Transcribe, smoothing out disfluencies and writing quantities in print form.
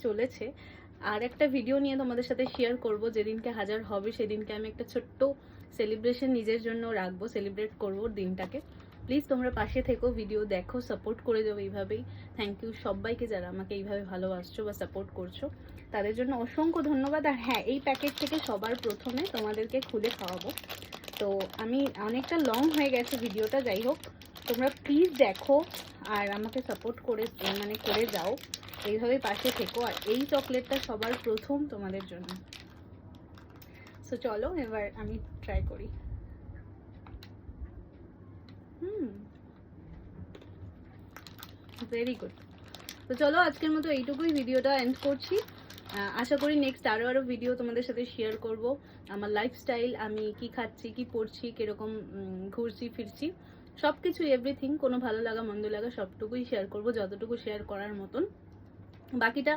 চলেছে। আর একটা ভিডিও নিয়ে তোমাদের সাথে শেয়ার করব, যেদিনকে 1000 হবে সেদিনকে আমি একটা ছোট্ট সেলিব্রেশন নিজের জন্য রাখবো, সেলিব্রেট করবো দিনটাকে। প্লিজ তোমরা পাশে থেকো, ভিডিও দেখো, সাপোর্ট করে যাও এইভাবেই। থ্যাংক ইউ সবাইকে যারা আমাকে এইভাবে ভালোবাসছো বা সাপোর্ট করছো, তাদের জন্য অসংখ্য ধন্যবাদ। আর হ্যাঁ, এই প্যাকেট থেকে সবার প্রথমে তোমাদেরকে খুলে খাওয়াবো। তো আমি অনেকটা লং হয়ে গেছে ভিডিওটা, যাই হোক তোমরা প্লিজ দেখো আর আমাকে সাপোর্ট করে করে যাও, এইভাবে পাশে থেকো। আর এই চকলেটটা সবার প্রথম তোমাদের জন্য। সো চলো এবার আমি ট্রাই করি। Very good. তো চলো আজকের মতো এইটুকুই, ভিডিওটা এন্ড করছি। আশা করি নেক্সট আরও ভিডিও তোমাদের সাথে শেয়ার করব। আমার লাইফস্টাইল, আমি কি খাচ্ছি, কি পড়ছি, কীরকম ঘুরছি ফিরছি, সব কিছু এভরিথিং, কোনো ভালো লাগা মন্দ লাগা সবটুকুই শেয়ার করব, যতটুকু শেয়ার করার মতন। বাকিটা